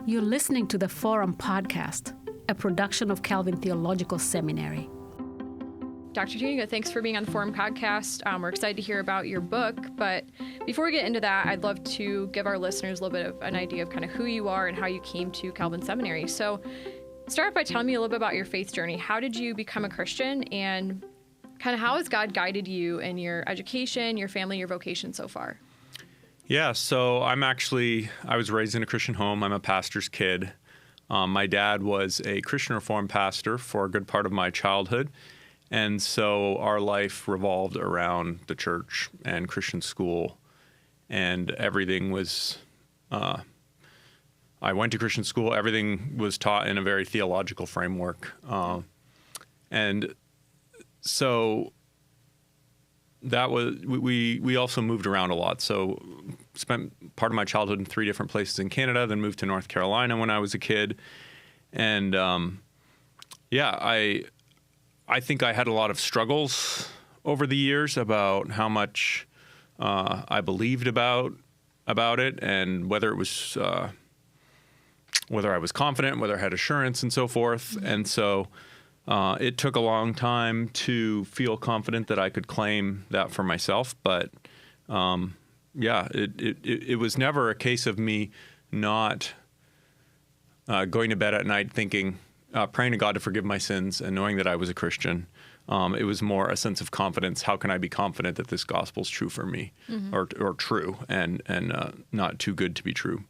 You're listening to the Forum Podcast, a production of Calvin Theological Seminary. Dr. Tuininga, thanks for being on the Forum Podcast. We're excited to hear about your book, but before we get into that, I'd love to give our listeners a little bit of an idea of kind of who you are and how you came to Calvin Seminary. So start by telling me a little bit about your faith journey. How did you become a Christian, and kind of how has God guided you in your education, your family, your vocation so far? Yeah, so I was raised in a Christian home. I'm a pastor's kid. My dad was a Christian Reformed pastor for a good part of my childhood. And so our life revolved around the church and Christian school. And everything was, I went to Christian school. Everything was taught in a very theological framework. And so that was, we also moved around a lot. So spent part of my childhood in 3 different places in Canada, then moved to North Carolina when I was a kid. And I think I had a lot of struggles over the years about how much I believed about it, and whether it was whether I was confident, whether I had assurance, and so forth. Mm-hmm. And so it took a long time to feel confident that I could claim that for myself. But it was never a case of me not going to bed at night thinking, praying to God to forgive my sins and knowing that I was a Christian. It was more a sense of confidence. How can I be confident that this gospel's true for me, mm-hmm. or true and not too good to be true?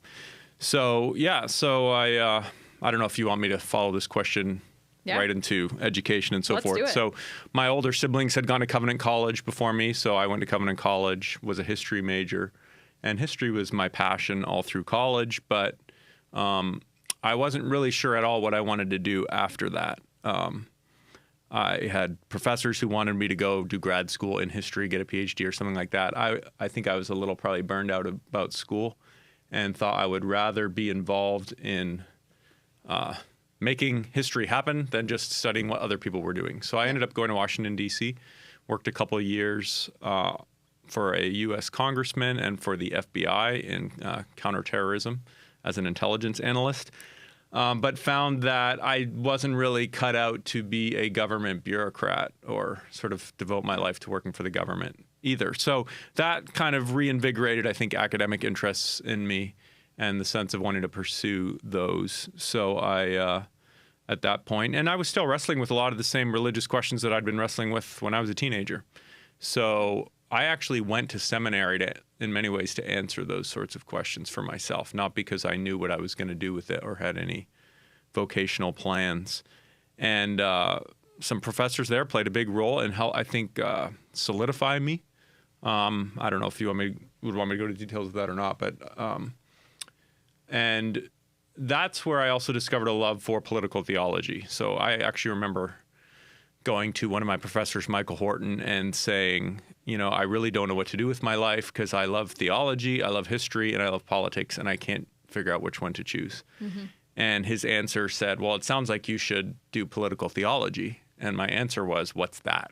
So I don't know if you want me to follow this question right into education and so Let's forth. Do it. So my older siblings had gone to Covenant College before me, so I went to Covenant College, was a history major, and history was my passion all through college, but I wasn't really sure at all what I wanted to do after that. I had professors who wanted me to go do grad school in history, get a PhD or something like that. I think I was a little probably burned out about school and thought I would rather be involved in making history happen than just studying what other people were doing. So I ended up going to Washington, D.C., worked a couple of years for a U.S. congressman and for the FBI in counterterrorism as an intelligence analyst. But found that I wasn't really cut out to be a government bureaucrat or sort of devote my life to working for the government either. So that kind of reinvigorated, I think, academic interests in me and the sense of wanting to pursue those. So I, at that point, and I was still wrestling with a lot of the same religious questions that I'd been wrestling with when I was a teenager. So I actually went to seminary in many ways to answer those sorts of questions for myself, not because I knew what I was going to do with it or had any vocational plans. And some professors there played a big role in how I think solidify me. I don't know if you would want me to go to details of that or not, but and that's where I also discovered a love for political theology. So I actually remember going to one of my professors, Michael Horton, and saying, I really don't know what to do with my life because I love theology, I love history, and I love politics, and I can't figure out which one to choose. Mm-hmm. And his answer said, well, it sounds like you should do political theology. And my answer was, what's that?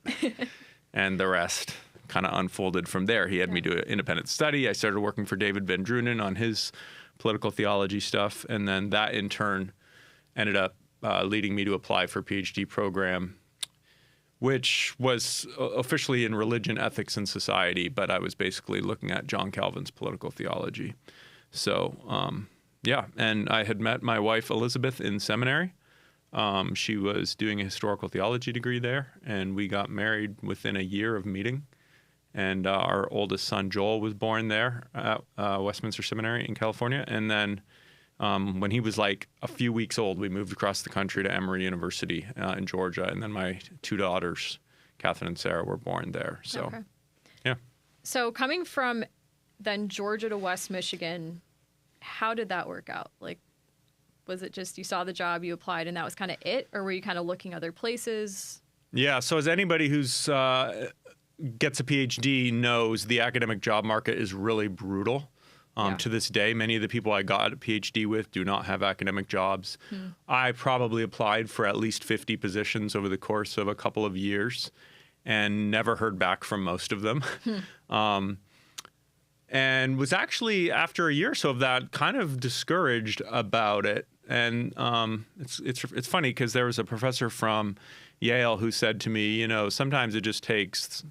And the rest kind of unfolded from there. He had me do an independent study. I started working for David Van Drunen on his political theology stuff. And then that, in turn, ended up leading me to apply for a PhD program, which was officially in religion, ethics, and society, but I was basically looking at John Calvin's political theology. So, and I had met my wife, Elizabeth, in seminary. She was doing a historical theology degree there, and we got married within a year of meeting. And our oldest son, Joel, was born there at Westminster Seminary in California. And then when he was like a few weeks old, we moved across the country to Emory University in Georgia. And then my 2 daughters, Catherine and Sarah, were born there. So, okay. Yeah. So coming from then Georgia to West Michigan, how did that work out? Like, was it just you saw the job, you applied, and that was kind of it? Or were you kind of looking other places? Yeah. So as anybody who's gets a PhD knows, the academic job market is really brutal. To this day, many of the people I got a PhD with do not have academic jobs. I probably applied for at least 50 positions over the course of a couple of years and never heard back from most of them. and was actually, after a year or so of that, kind of discouraged about it. And it's funny because there was a professor from Yale who said to me, you know, sometimes it just takes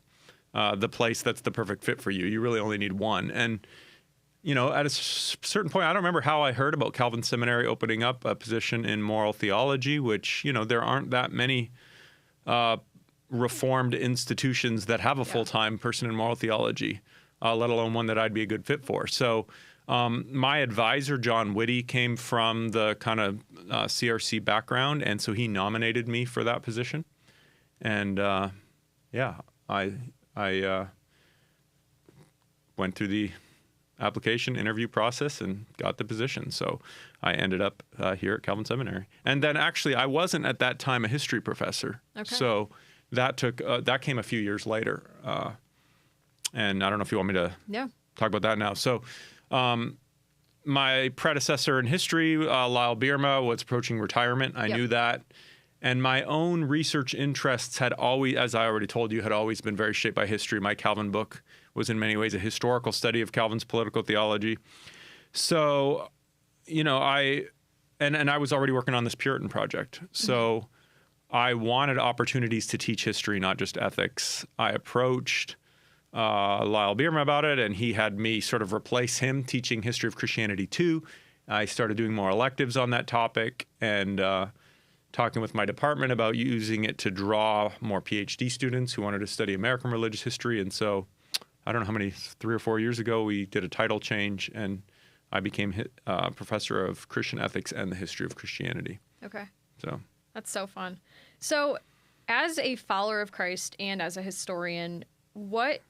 the place that's the perfect fit for you. You really only need one. And, you know, at a certain point, I don't remember how I heard about Calvin Seminary opening up a position in moral theology, which, you know, there aren't that many Reformed institutions that have a full-time person in moral theology, let alone one that I'd be a good fit for. So my advisor, John Whitty, came from the kind of CRC background, and so he nominated me for that position. And I went through the application interview process and got the position. So I ended up here at Calvin Seminary. And then actually, I wasn't at that time a history professor. Okay. So that came a few years later. And I don't know if you want me to talk about that now. So my predecessor in history, Lyle Bierma, was approaching retirement. I knew that. And my own research interests had always, as I already told you, had always been very shaped by history. My Calvin book was in many ways a historical study of Calvin's political theology. So, you know, I was already working on this Puritan project. So I wanted opportunities to teach history, not just ethics. I approached Lyle Bierma about it, and he had me sort of replace him teaching history of Christianity too. I started doing more electives on that topic and talking with my department about using it to draw more PhD students who wanted to study American religious history. And so I don't know how many, 3 or 4 years ago, we did a title change, and I became professor of Christian ethics and the history of Christianity. Okay. So that's so fun. So as a follower of Christ and as a historian, what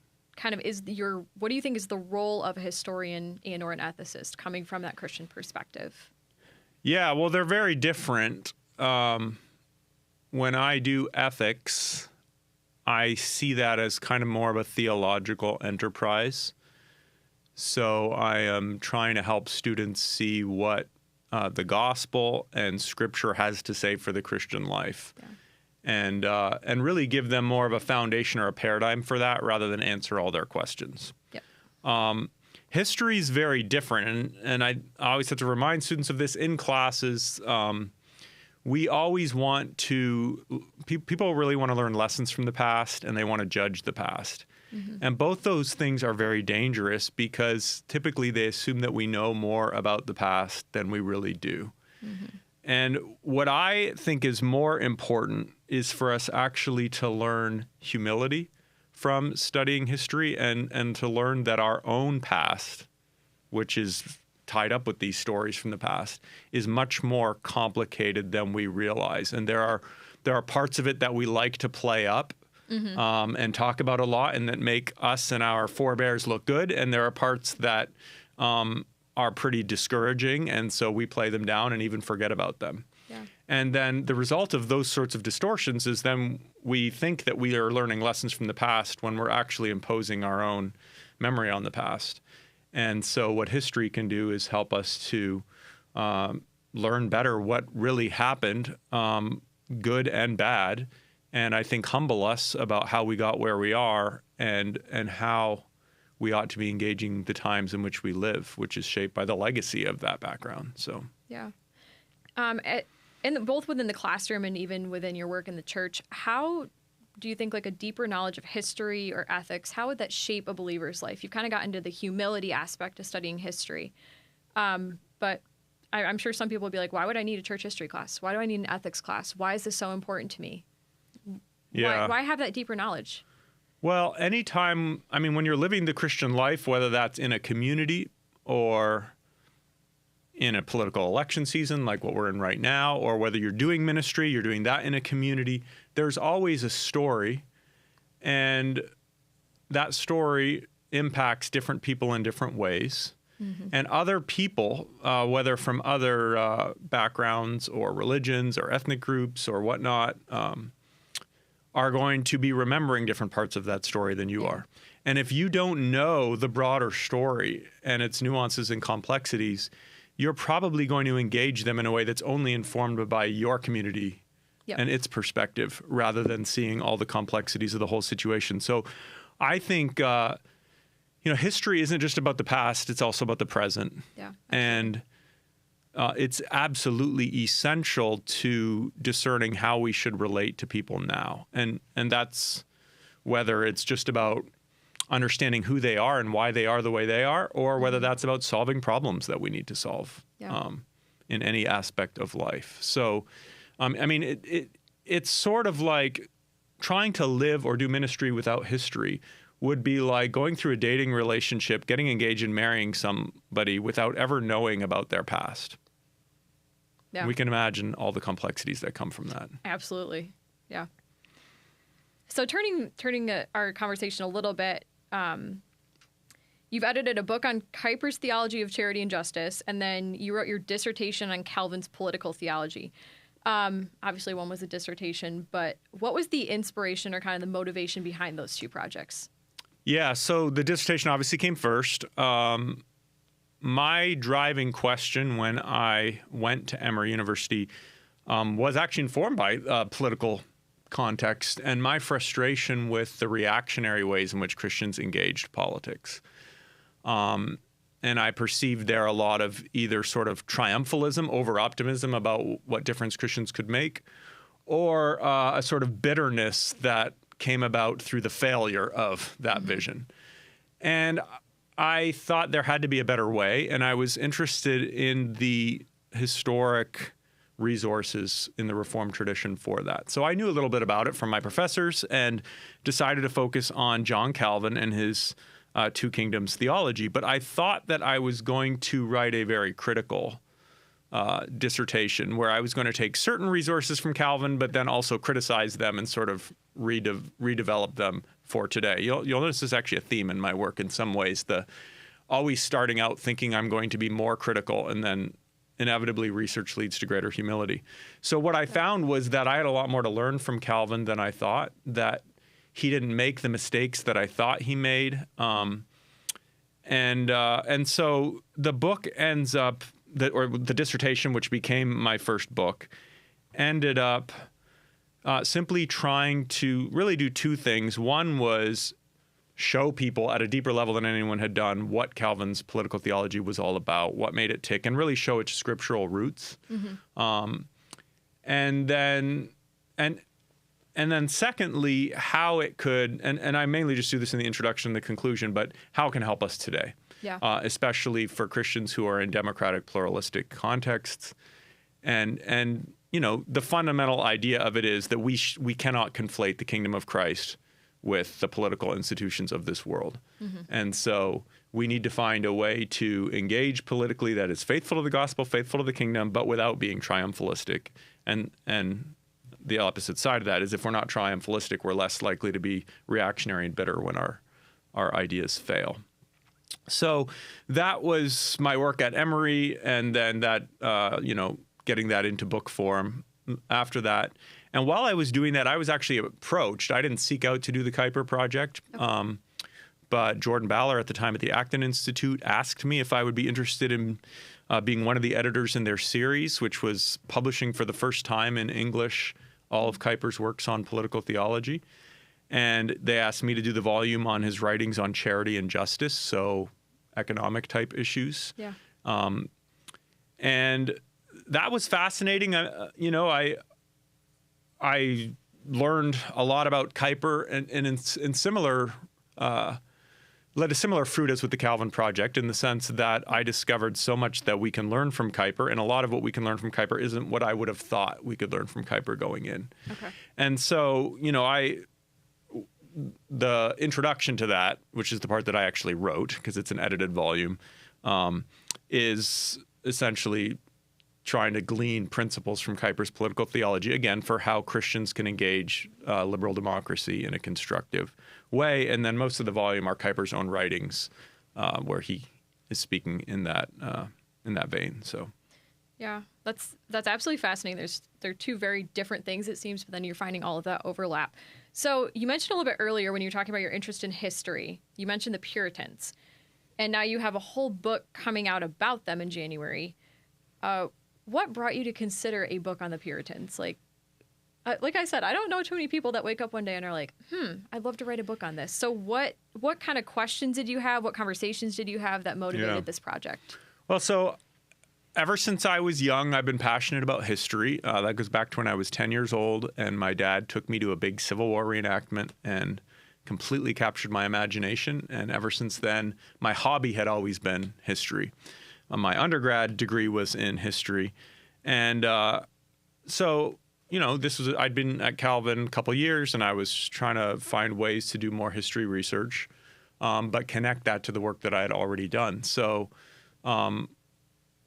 do you think is the role of a historian and or an ethicist coming from that Christian perspective? Yeah, well, they're very different. When I do ethics, I see that as kind of more of a theological enterprise. So I am trying to help students see what the gospel and scripture has to say for the Christian life. Yeah. And really give them more of a foundation or a paradigm for that rather than answer all their questions. Yep. History is very different, and I always have to remind students of this in classes. We always want to, people really want to learn lessons from the past, and they want to judge the past. Mm-hmm. And both those things are very dangerous because typically they assume that we know more about the past than we really do. Mm-hmm. And what I think is more important is for us actually to learn humility from studying history and to learn that our own past, which is tied up with these stories from the past, is much more complicated than we realize. And there are parts of it that we like to play up and talk about a lot and that make us and our forebears look good. And there are parts that are pretty discouraging, and so we play them down and even forget about them. Yeah. And then the result of those sorts of distortions is then we think that we are learning lessons from the past when we're actually imposing our own memory on the past. And so what history can do is help us to learn better what really happened, good and bad, and I think humble us about how we got where we are and how we ought to be engaging the times in which we live, which is shaped by the legacy of that background. So yeah, and both within the classroom and even within your work in the church, how do you think like a deeper knowledge of history or ethics, how would that shape a believer's life? You kind of got into the humility aspect of studying history, but I'm sure some people would be like, why would I need a church history class? Why do I need an ethics class? Why is this so important to me? Yeah. Why have that deeper knowledge? Well, when you're living the Christian life, whether that's in a community or in a political election season like what we're in right now, or whether you're doing ministry, you're doing that in a community, there's always a story, and that story impacts different people in different ways. Mm-hmm. And other people, whether from other backgrounds or religions or ethnic groups or whatnot, are going to be remembering different parts of that story than you are. And if you don't know the broader story and its nuances and complexities, you're probably going to engage them in a way that's only informed by your community and its perspective rather than seeing all the complexities of the whole situation. So I think history isn't just about the past, it's also about the present. Yeah. And it's absolutely essential to discerning how we should relate to people now. And that's whether it's just about understanding who they are and why they are the way they are, or whether that's about solving problems that we need to solve in any aspect of life. So, it's sort of like trying to live or do ministry without history would be like going through a dating relationship, getting engaged and marrying somebody without ever knowing about their past. Yeah. We can imagine all the complexities that come from that. Absolutely. Yeah. So turning our conversation a little bit, you've edited a book on Kuyper's theology of charity and justice, and then you wrote your dissertation on Calvin's political theology. Obviously, one was a dissertation, but what was the inspiration or kind of the motivation behind those two projects? Yeah, so the dissertation obviously came first. My driving question when I went to Emory University was actually informed by political context and my frustration with the reactionary ways in which Christians engaged politics. And I perceived there a lot of either sort of triumphalism, over-optimism about what difference Christians could make, or a sort of bitterness that came about through the failure of that vision. And I thought there had to be a better way, and I was interested in the historic resources in the Reformed tradition for that. So I knew a little bit about it from my professors and decided to focus on John Calvin and his Two Kingdoms theology. But I thought that I was going to write a very critical dissertation where I was going to take certain resources from Calvin, but then also criticize them and sort of redevelop them for today. You'll notice there's actually a theme in my work in some ways, the always starting out thinking I'm going to be more critical, and then inevitably research leads to greater humility. So what I found was that I had a lot more to learn from Calvin than I thought, that he didn't make the mistakes that I thought he made. And so the book ends up, the dissertation, which became my first book, ended up simply trying to really do two things. One was show people at a deeper level than anyone had done what Calvin's political theology was all about, what made it tick, and really show its scriptural roots. And then secondly, how it could, and I mainly just do this in the introduction and the conclusion, but how it can help us today, especially for Christians who are in democratic, pluralistic contexts. And the fundamental idea of it is that we cannot conflate the kingdom of Christ with the political institutions of this world. And so we need to find a way to engage politically that is faithful to the gospel, faithful to the kingdom, but without being triumphalistic. And the opposite side of that is if we're not triumphalistic, we're less likely to be reactionary and bitter when our ideas fail. So that was my work at Emory, and then that, getting that into book form after that. And while I was doing that, I was actually approached. I didn't seek out to do the Kuyper project, but Jordan Baller at the time at the Acton Institute asked me if I would be interested in being one of the editors in their series, which was publishing for the first time in English all of Kuyper's works on political theology. And they asked me to do the volume on his writings on charity and justice, so economic type issues. And that was fascinating. I learned a lot about Kuyper and in similar, led a similar fruit as with the Calvin Project, in the sense that I discovered so much that we can learn from Kuyper, and a lot of what we can learn from Kuyper isn't what I would have thought we could learn from Kuyper going in. And so, the introduction to that, which is the part that I actually wrote, because it's an edited volume, is essentially trying to glean principles from Kuyper's political theology, again, for how Christians can engage liberal democracy in a constructive way. And then most of the volume are Kuyper's own writings, where he is speaking in that vein. So, yeah, that's absolutely fascinating. They're two very different things, it seems, but then you're finding all of that overlap. So you mentioned a little bit earlier when you were talking about your interest in history, you mentioned the Puritans, and now you have a whole book coming out about them in January. What brought you to consider a book on the Puritans? Like, like I said, I don't know too many people that wake up one day and are like, I'd love to write a book on this. So what kind of questions did you have? What conversations did you have that motivated this project? Well, so ever since I was young, I've been passionate about history. That goes back to when I was 10 years old, and my dad took me to a big Civil War reenactment and completely captured my imagination. And ever since then, my hobby had always been history. My undergrad degree was in history. And so, I'd been at Calvin a couple years, and I was trying to find ways to do more history research, but connect that to the work that I had already done. So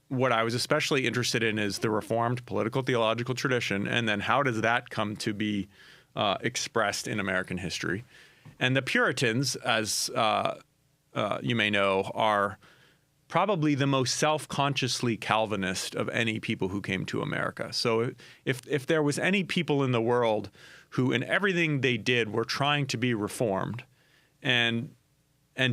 what I was especially interested in is the Reformed political theological tradition, and then how does that come to be expressed in American history. And the Puritans, as you may know, are probably the most self-consciously Calvinist of any people who came to America. So if there was any people in the world who in everything they did were trying to be reformed and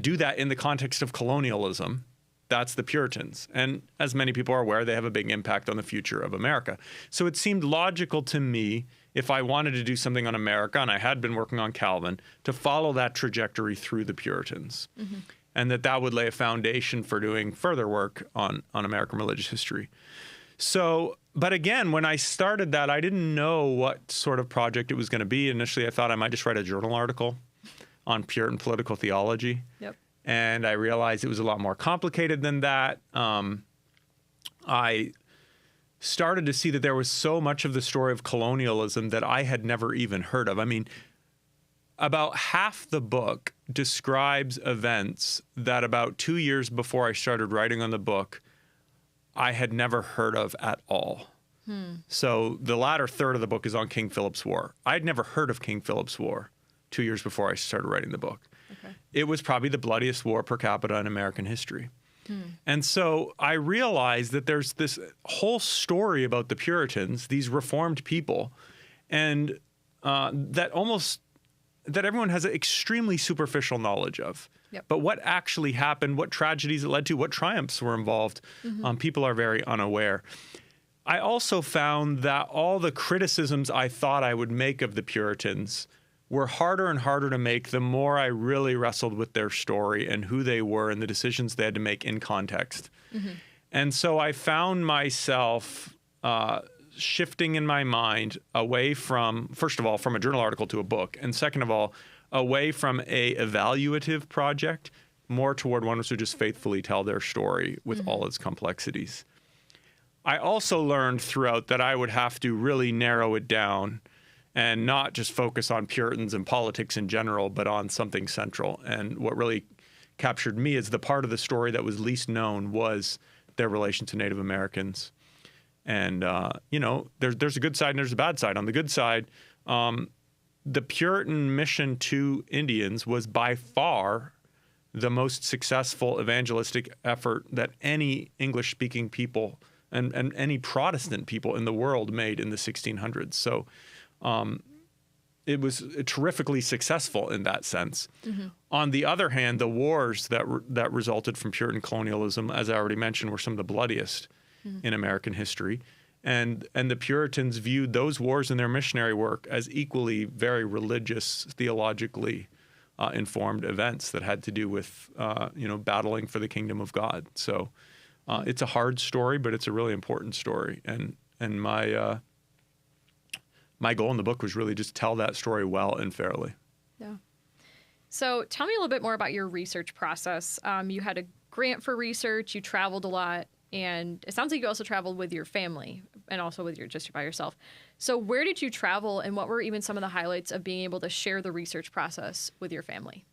do that in the context of colonialism, that's the Puritans. And as many people are aware, they have a big impact on the future of America. So it seemed logical to me, if I wanted to do something on America, and I had been working on Calvin, to follow that trajectory through the Puritans. Mm-hmm. And that would lay a foundation for doing further work on American religious history. So, but again, when I started that, I didn't know what sort of project it was going to be. Initially, I thought I might just write a journal article on Puritan political theology. Yep. And I realized it was a lot more complicated than that. I started to see that there was so much of the story of colonialism that I had never even heard of. I mean, about half the book describes events that about 2 years before I started writing on the book, I had never heard of at all. So the latter third of the book is on King Philip's War. I'd never heard of King Philip's War 2 years before I started writing the book. Okay. It was probably the bloodiest war per capita in American history. And so I realized that there's this whole story about the Puritans, these reformed people, and that everyone has an extremely superficial knowledge of. Yep. But what actually happened, what tragedies it led to, what triumphs were involved, people are very unaware. I also found that all the criticisms I thought I would make of the Puritans were harder and harder to make the more I really wrestled with their story and who they were and the decisions they had to make in context. And so I found myself shifting in my mind away from, first of all, from a journal article to a book, and second of all, away from a evaluative project, more toward one which would just faithfully tell their story with all its complexities. I also learned throughout that I would have to really narrow it down and not just focus on Puritans and politics in general, but on something central. And what really captured me as the part of the story that was least known was their relation to Native Americans. And, there's a good side and there's a bad side. On the good side, the Puritan mission to Indians was by far the most successful evangelistic effort that any English-speaking people and any Protestant people in the world made in the 1600s. So it was terrifically successful in that sense. On the other hand, the wars that resulted from Puritan colonialism, as I already mentioned, were some of the bloodiest in American history. And the Puritans viewed those wars in their missionary work as equally very religious, theologically informed events that had to do with, battling for the kingdom of God. So it's a hard story, but it's a really important story. And my goal in the book was really just tell that story well and fairly. Yeah. So tell me a little bit more about your research process. You had a grant for research, you traveled a lot, and it sounds like you also traveled with your family and also with just by yourself. So where did you travel, and what were even some of the highlights of being able to share the research process with your family?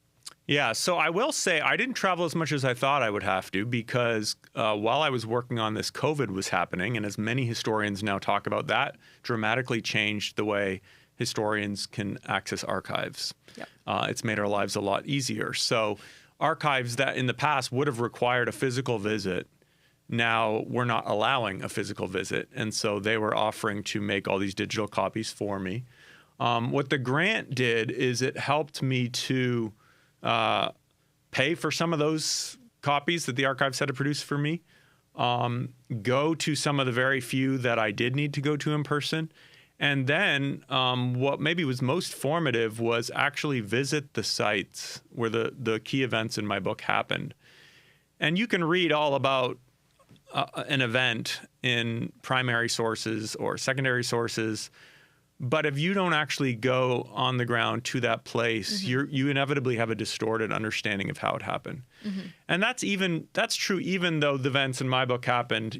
Yeah, so I will say I didn't travel as much as I thought I would have to because while I was working on this, COVID was happening. And as many historians now talk about, that dramatically changed the way historians can access archives. Yep. It's made our lives a lot easier. So archives that in the past would have required a physical visit, now we're not allowing a physical visit. And so they were offering to make all these digital copies for me. What the grant did is it helped me to pay for some of those copies that the archives had to produce for me, go to some of the very few that I did need to go to in person, And then what maybe was most formative was actually visit the sites where the key events in my book happened. And you can read all about an event in primary sources or secondary sources, but if you don't actually go on the ground to that place, you inevitably have a distorted understanding of how it happened. And that's true even though the events in my book happened,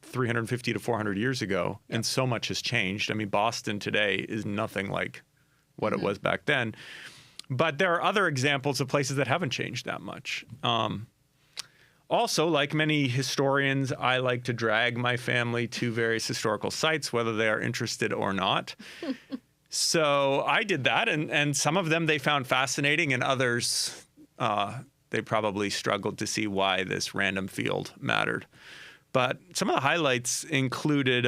350 to 400 years ago, and so much has changed. I mean, Boston today is nothing like what it was back then. But there are other examples of places that haven't changed that much. Also, like many historians, I like to drag my family to various historical sites, whether they are interested or not. So I did that, and some of them they found fascinating, and others they probably struggled to see why this random field mattered. But some of the highlights included,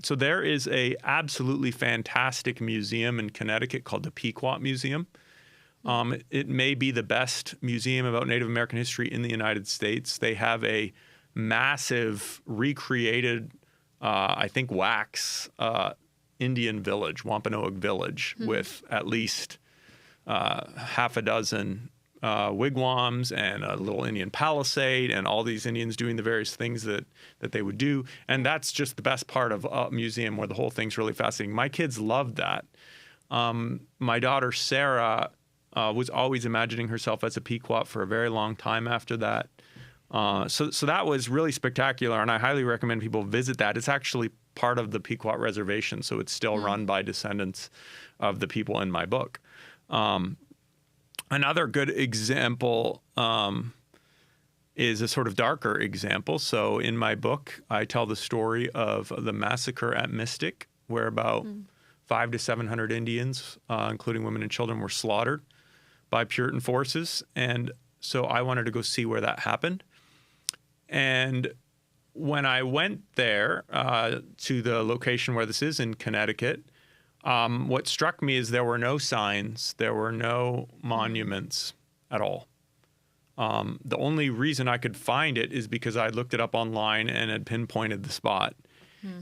so there is a absolutely fantastic museum in Connecticut called the Pequot Museum. It may be the best museum about Native American history in the United States. They have a massive recreated, I think, wax Indian village, Wampanoag village, with at least half a dozen wigwams and a little Indian palisade and all these Indians doing the various things that they would do. And that's just the best part of a museum where the whole thing's really fascinating. My kids loved that. My daughter, Sarah, was always imagining herself as a Pequot for a very long time after that. So that was really spectacular, and I highly recommend people visit that. It's actually part of the Pequot Reservation, so it's still run by descendants of the people in my book. Another good example is a sort of darker example. So in my book, I tell the story of the massacre at Mystic, where about 500 to 700 Indians, including women and children, were slaughtered by Puritan forces. And so I wanted to go see where that happened. And when I went there to the location where this is in Connecticut, what struck me is there were no signs, there were no monuments at all. The only reason I could find it is because I looked it up online and had pinpointed the spot.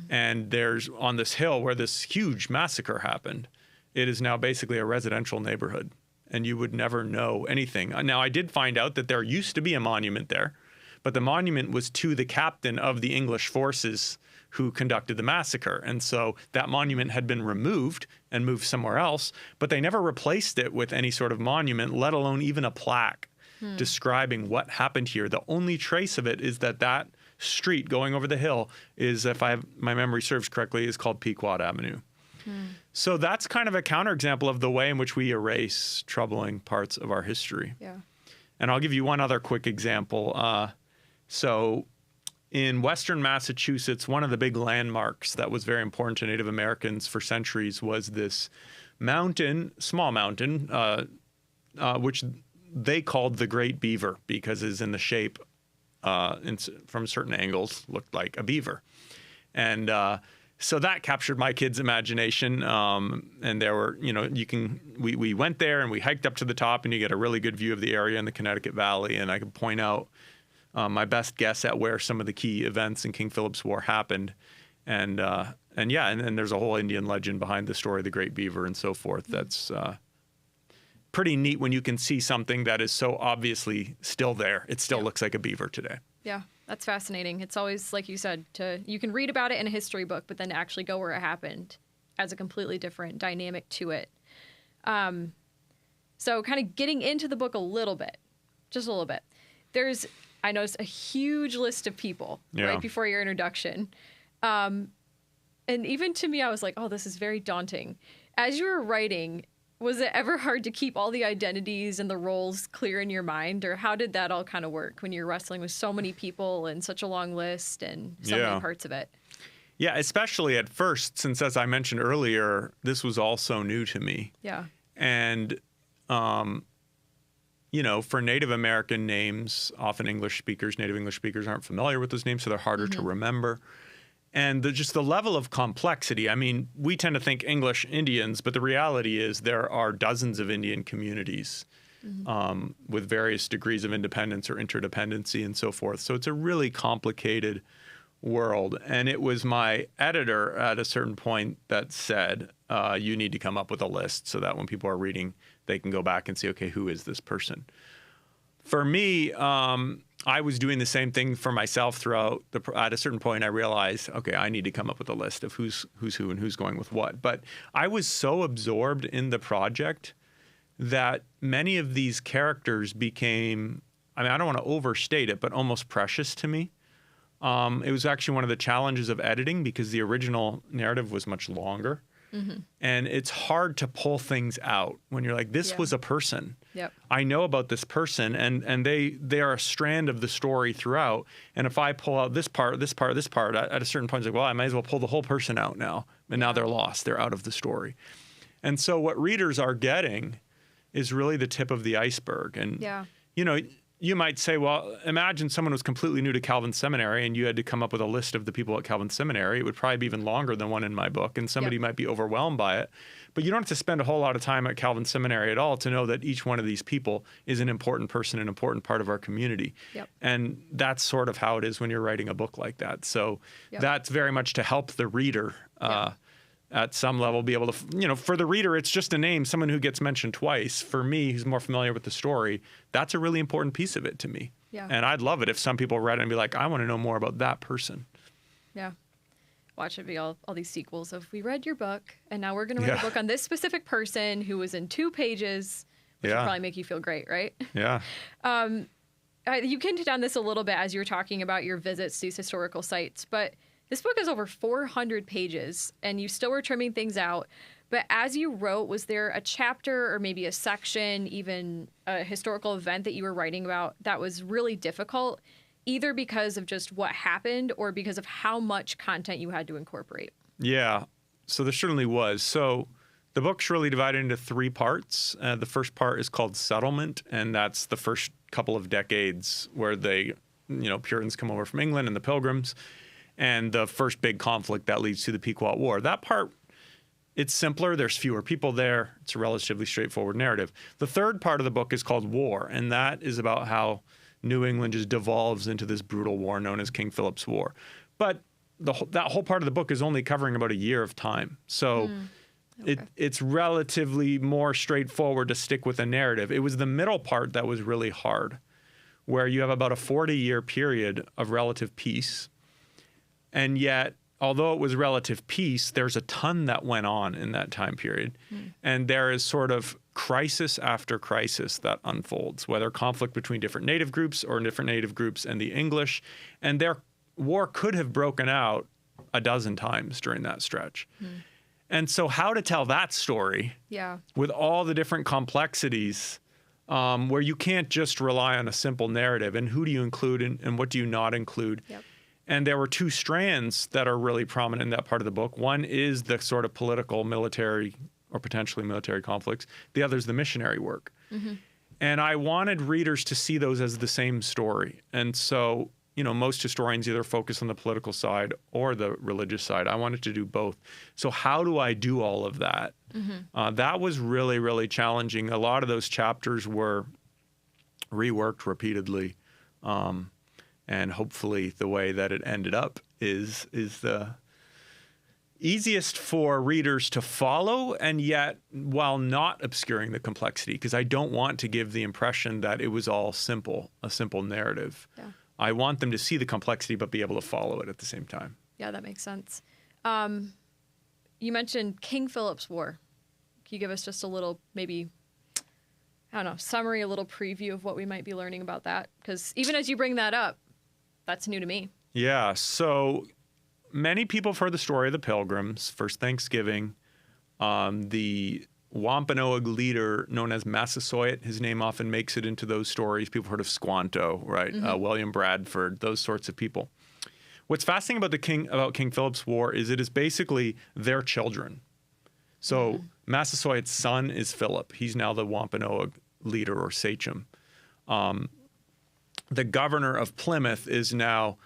And there's, on this hill where this huge massacre happened, it is now basically a residential neighborhood, and you would never know anything. Now, I did find out that there used to be a monument there, but the monument was to the captain of the English forces who conducted the massacre. And so that monument had been removed and moved somewhere else, but they never replaced it with any sort of monument, let alone even a plaque describing what happened here. The only trace of it is that street going over the hill is, if my memory serves correctly, is called Pequot Avenue. So that's kind of a counterexample of the way in which we erase troubling parts of our history. Yeah. And I'll give you one other quick example. So in Western Massachusetts, one of the big landmarks that was very important to Native Americans for centuries was this mountain, small mountain, which they called the Great Beaver because it is in the shape, from certain angles, looked like a beaver. And so that captured my kids' imagination. And there were, we went there and we hiked up to the top, and you get a really good view of the area in the Connecticut Valley. And I could point out my best guess at where some of the key events in King Philip's War happened. And there's a whole Indian legend behind the story of the Great Beaver and so forth. That's pretty neat when you can see something that is so obviously still there. It still looks like a beaver today. Yeah. That's fascinating. It's always, like you said, you can read about it in a history book, but then to actually go where it happened adds a completely different dynamic to it. So kind of getting into the book a little bit, just a little bit. I noticed a huge list of people right before your introduction. And even to me, I was like, oh, this is very daunting. As you were writing, was it ever hard to keep all the identities and the roles clear in your mind? Or how did that all kind of work when you're wrestling with so many people and such a long list and so many parts of it? Yeah, especially at first, since, as I mentioned earlier, this was all so new to me. Yeah. And, for Native American names, often Native English speakers aren't familiar with those names, so they're harder to remember. And just the level of complexity. I mean, we tend to think English Indians, but the reality is there are dozens of Indian communities with various degrees of independence or interdependency and so forth. So it's a really complicated world. And it was my editor at a certain point that said, you need to come up with a list so that when people are reading, they can go back and see, okay, who is this person? For me, I was doing the same thing for myself throughout. At a certain point, I realized, okay, I need to come up with a list of who's who and who's going with what. But I was so absorbed in the project that many of these characters became, I mean, I don't want to overstate it, but almost precious to me. It was actually one of the challenges of editing because the original narrative was much longer. Mm-hmm. And it's hard to pull things out when you're like, this was a person. Yep. I know about this person, and they are a strand of the story throughout. And if I pull out this part, at a certain point, it's like, well, I might as well pull the whole person out now. And now they're lost. They're out of the story. And so what readers are getting is really the tip of the iceberg. And, you know, you might say, well, imagine someone was completely new to Calvin Seminary and you had to come up with a list of the people at Calvin Seminary. It would probably be even longer than one in my book, and somebody might be overwhelmed by it. But you don't have to spend a whole lot of time at Calvin Seminary at all to know that each one of these people is an important person, an important part of our community. Yep. And that's sort of how it is when you're writing a book like that. So that's very much to help the reader at some level be able to, you know, for the reader, it's just a name, someone who gets mentioned twice. For me, who's more familiar with the story, that's a really important piece of it to me. Yeah. And I'd love it if some people read it and be like, I want to know more about that person. Yeah. Watch it be all these sequels of, we read your book, and now we're going to read a book on this specific person who was in 2 pages, which will probably make you feel great, right? Yeah. You hinted on this a little bit as you were talking about your visits to these historical sites, but this book is over 400 pages, and you still were trimming things out. But as you wrote, was there a chapter or maybe a section, even a historical event that you were writing about that was really difficult, either because of just what happened or because of how much content you had to incorporate? Yeah, so there certainly was. So the book's really divided into 3 parts. The first part is called Settlement, and that's the first couple of decades where Puritans come over from England and the Pilgrims, and the first big conflict that leads to the Pequot War. That part, it's simpler. There's fewer people there. It's a relatively straightforward narrative. The third part of the book is called War, and that is about how New England just devolves into this brutal war known as King Philip's War. But that whole part of the book is only covering about a year of time. So it's relatively more straightforward to stick with a narrative. It was the middle part that was really hard, where you have about a 40-year period of relative peace. And yet, although it was relative peace, there's a ton that went on in that time period. And there is sort of crisis after crisis that unfolds, whether conflict between different native groups or different native groups and the English. And their war could have broken out a dozen times during that stretch. And so how to tell that story with all the different complexities, where you can't just rely on a simple narrative, and who do you include and what do you not include? And there were 2 strands that are really prominent in that part of the book. One is the sort of political, military, or potentially military conflicts. The other is the missionary work. And I wanted readers to see those as the same story. And so, most historians either focus on the political side or the religious side. I wanted to do both. So how do I do all of that? That was really, really challenging. A lot of those chapters were reworked repeatedly. And hopefully the way that it ended up is the easiest for readers to follow, and yet while not obscuring the complexity, because I don't want to give the impression that it was all simple, a simple narrative. I want them to see the complexity but be able to follow it at the same time. Yeah, that makes sense. You mentioned King Philip's War. Can you give us just a little, maybe, I don't know, summary, a little preview of what we might be learning about that? Because even as you bring that up, that's new to me. Yeah, so many people have heard the story of the Pilgrims, first Thanksgiving. The Wampanoag leader known as Massasoit, his name often makes it into those stories. People have heard of Squanto, right? William Bradford, those sorts of people. What's fascinating about King Philip's War is it is basically their children. So Massasoit's son is Philip. He's now the Wampanoag leader or sachem. The governor of Plymouth is now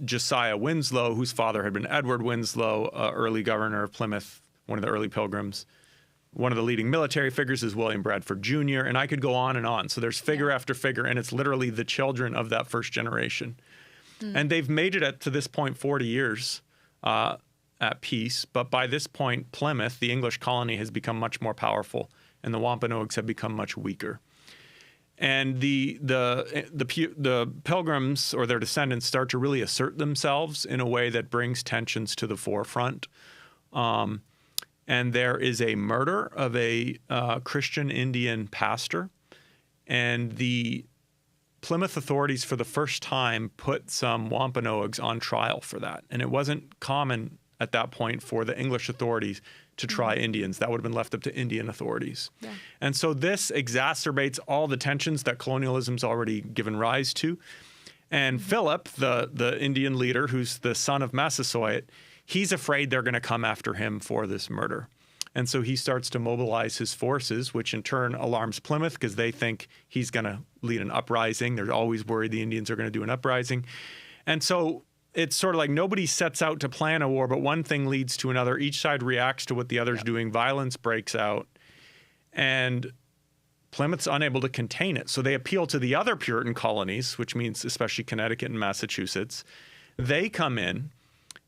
Josiah Winslow, whose father had been Edward Winslow, early governor of Plymouth, one of the early Pilgrims. One of the leading military figures is William Bradford Jr., and I could go on and on. So there's figure after figure, and it's literally the children of that first generation. And they've made it to this point 40 years at peace. But by this point, Plymouth, the English colony, has become much more powerful, and the Wampanoags have become much weaker. And the Pilgrims or their descendants start to really assert themselves in a way that brings tensions to the forefront. And there is a murder of a Christian Indian pastor, and the Plymouth authorities for the first time put some Wampanoags on trial for that. And it wasn't common at that point for the English authorities to try Indians. That would have been left up to Indian authorities. Yeah. And so this exacerbates all the tensions that colonialism's already given rise to. And Phillip, the Indian leader, who's the son of Massasoit, he's afraid they're going to come after him for this murder. And so he starts to mobilize his forces, which in turn alarms Plymouth because they think he's going to lead an uprising. They're always worried the Indians are going to do an uprising. And so it's sort of like nobody sets out to plan a war, but one thing leads to another. Each side reacts to what the other's doing. Violence breaks out. And Plymouth's unable to contain it. So they appeal to the other Puritan colonies, which means especially Connecticut and Massachusetts. They come in,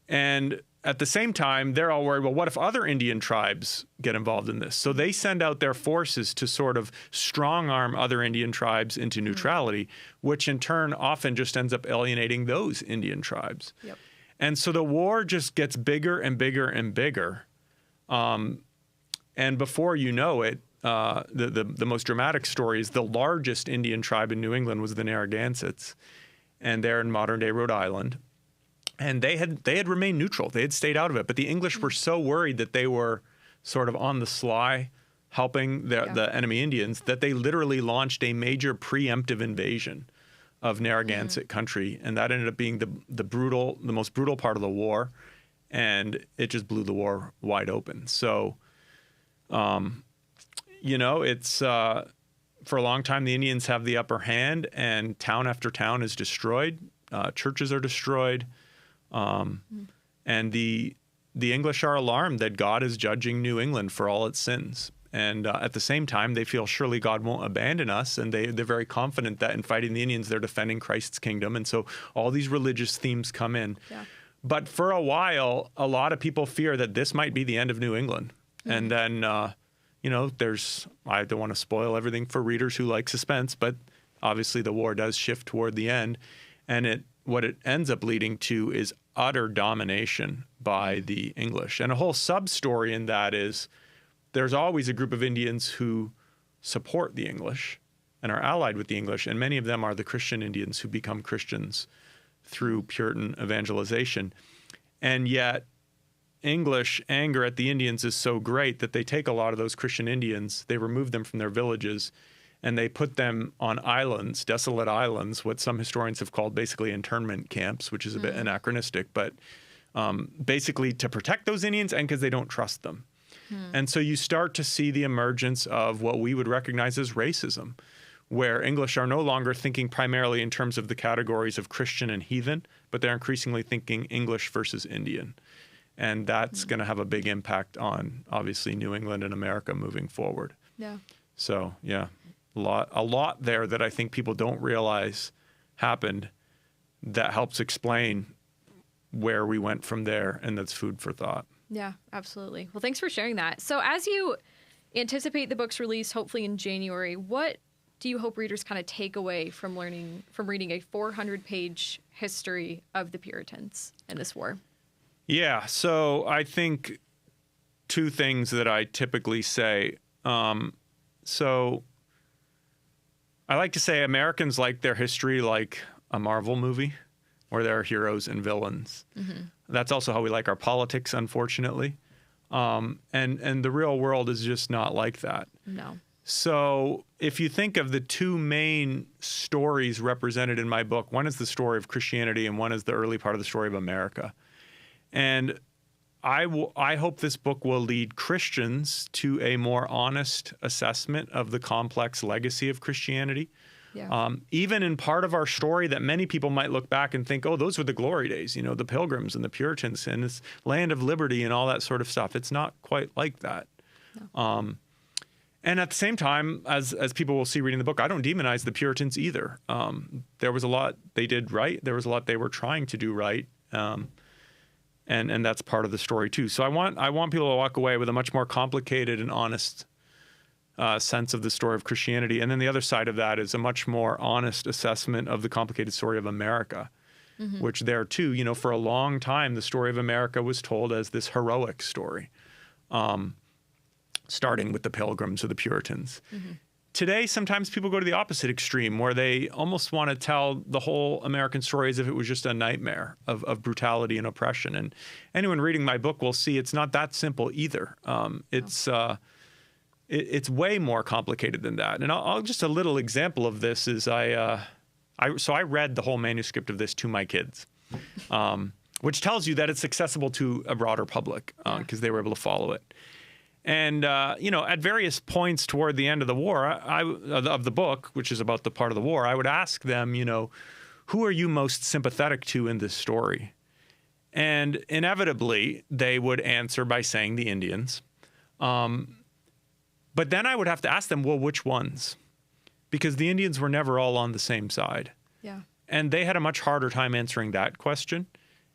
and at the same time, they're all worried, well, what if other Indian tribes get involved in this? So they send out their forces to sort of strong-arm other Indian tribes into neutrality, which in turn often just ends up alienating those Indian tribes. Yep. And so the war just gets bigger and bigger and bigger. And before you know it, the most dramatic story is the largest Indian tribe in New England was the Narragansetts, and they're in modern-day Rhode Island. And they had remained neutral. They had stayed out of it. But the English were so worried that they were sort of on the sly helping the enemy Indians that they literally launched a major preemptive invasion of Narragansett country. And that ended up being the most brutal part of the war. And it just blew the war wide open. So, it's for a long time, the Indians have the upper hand, and town after town is destroyed. Churches are destroyed. And the English are alarmed that God is judging New England for all its sins. And at the same time, they feel surely God won't abandon us. And they're very confident that in fighting the Indians, they're defending Christ's kingdom. And so all these religious themes come in. Yeah. But for a while, a lot of people fear that this might be the end of New England. And then, I don't want to spoil everything for readers who like suspense, but obviously the war does shift toward the end. And what it ends up leading to is utter domination by the English. And a whole sub-story in that is there's always a group of Indians who support the English and are allied with the English, and many of them are the Christian Indians who become Christians through Puritan evangelization. And yet English anger at the Indians is so great that they take a lot of those Christian Indians, they remove them from their villages, and they put them on islands, desolate islands, what some historians have called basically internment camps, which is a bit anachronistic, but basically to protect those Indians and because they don't trust them. And so you start to see the emergence of what we would recognize as racism, where English are no longer thinking primarily in terms of the categories of Christian and heathen, but they're increasingly thinking English versus Indian. And that's going to have a big impact on, obviously, New England and America moving forward. Yeah. So, yeah. A lot there that I think people don't realize happened that helps explain where we went from there, and that's food for thought. Yeah, absolutely. Well, thanks for sharing that. So as you anticipate the book's release, hopefully in January, what do you hope readers kind of take away from reading a 400-page history of the Puritans and this war? Yeah, so I think two things that I typically say. So I like to say Americans like their history like a Marvel movie where there are heroes and villains. That's also how we like our politics, unfortunately. And the real world is just not like that. No. So if you think of the two main stories represented in my book, one is the story of Christianity and one is the early part of the story of America. And I hope this book will lead Christians to a more honest assessment of the complex legacy of Christianity. Yeah. Even in part of our story that many people might look back and think, oh, those were the glory days, the Pilgrims and the Puritans and this land of liberty and all that sort of stuff. It's not quite like that. No. And at the same time, as people will see reading the book, I don't demonize the Puritans either. There was a lot they did right. There was a lot they were trying to do right. And that's part of the story too. So I want people to walk away with a much more complicated and honest sense of the story of Christianity. And then the other side of that is a much more honest assessment of the complicated story of America, which there too, for a long time, the story of America was told as this heroic story, starting with the Pilgrims or the Puritans. Today, sometimes people go to the opposite extreme where they almost want to tell the whole American story as if it was just a nightmare of brutality and oppression. And anyone reading my book will see it's not that simple either. It's way more complicated than that. And I'll just a little example of this is I read the whole manuscript of this to my kids, which tells you that it's accessible to a broader public because they were able to follow it. And, at various points toward the end of the war, of the book, which is about the part of the war, I would ask them, who are you most sympathetic to in this story? And inevitably, they would answer by saying the Indians. But then I would have to ask them, well, which ones? Because the Indians were never all on the same side. Yeah. And they had a much harder time answering that question.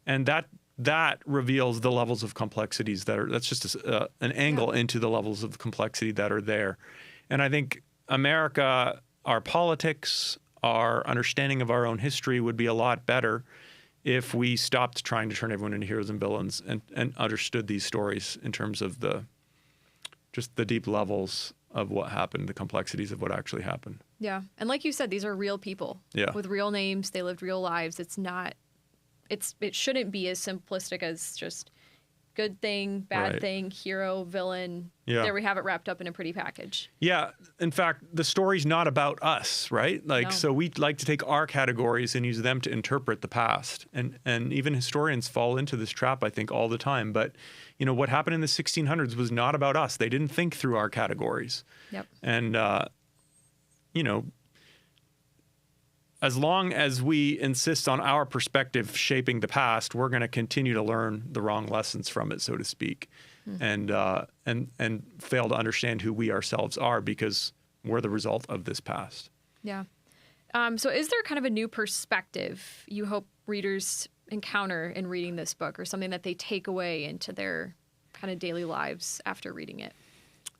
And that reveals the levels of complexities that's just an angle into the levels of complexity that are there. And I think America, our politics, our understanding of our own history would be a lot better if we stopped trying to turn everyone into heroes and villains and understood these stories in terms of the deep levels of what happened, the complexities of what actually happened. Yeah. And like you said, these are real people with real names. They lived real lives. It shouldn't be as simplistic as just good thing, bad thing, hero, villain. Yeah. There we have it wrapped up in a pretty package. Yeah. In fact, the story's not about us, right? So we like to take our categories and use them to interpret the past. And even historians fall into this trap, I think, all the time. But, what happened in the 1600s was not about us. They didn't think through our categories. Yep. And, as long as we insist on our perspective shaping the past, we're going to continue to learn the wrong lessons from it, so to speak, and fail to understand who we ourselves are because we're the result of this past. Yeah. So is there kind of a new perspective you hope readers encounter in reading this book, or something that they take away into their kind of daily lives after reading it?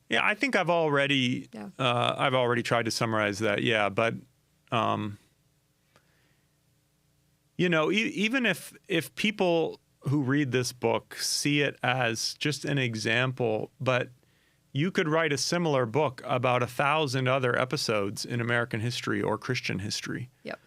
Yeah, I think I've already tried to summarize that. Yeah, but even if people who read this book see it as just an example, but you could write a similar book about 1,000 other episodes in American history or Christian history. Yep.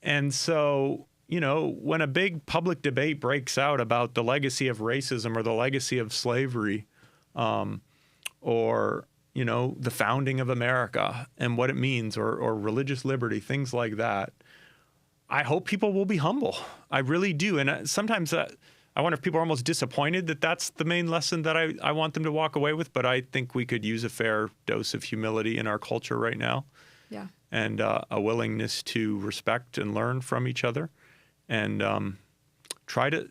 And so, when a big public debate breaks out about the legacy of racism or the legacy of slavery, or the founding of America and what it means, or religious liberty, things like that, I hope people will be humble. I really do. And sometimes I wonder if people are almost disappointed that that's the main lesson that I want them to walk away with. But I think we could use a fair dose of humility in our culture right now. Yeah. And a willingness to respect and learn from each other, and try to,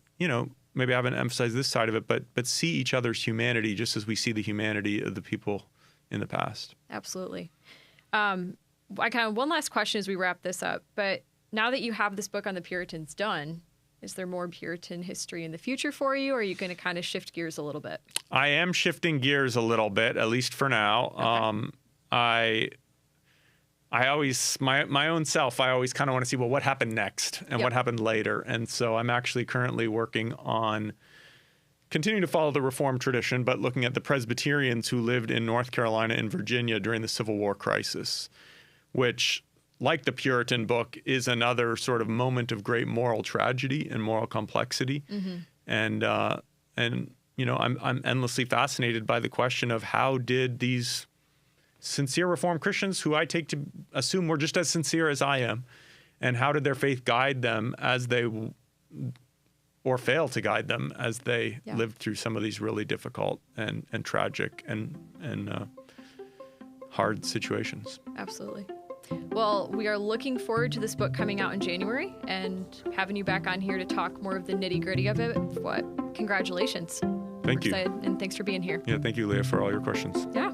maybe I haven't emphasized this side of it, but see each other's humanity just as we see the humanity of the people in the past. Absolutely. One last question as we wrap this up, but now that you have this book on the Puritans done, is there more Puritan history in the future for you, or are you going to kind of shift gears a little bit? I am shifting gears a little bit, at least for now. Okay. I always, my own self, I always kind of want to see, well, what happened next and what happened later. And so I'm actually currently working on continuing to follow the Reformed tradition, but looking at the Presbyterians who lived in North Carolina and Virginia during the Civil War crisis, which, like the Puritan book, is another sort of moment of great moral tragedy and moral complexity. Mm-hmm. And I'm endlessly fascinated by the question of how did these sincere Reformed Christians, who I take to assume were just as sincere as I am, and how did their faith guide them or fail to guide them as they lived through some of these really difficult and tragic and hard situations. Absolutely. Well, we are looking forward to this book coming out in January and having you back on here to talk more of the nitty-gritty of it. Congratulations. Thank you. Excited, and thanks for being here. Yeah, thank you, Leah, for all your questions. Yeah.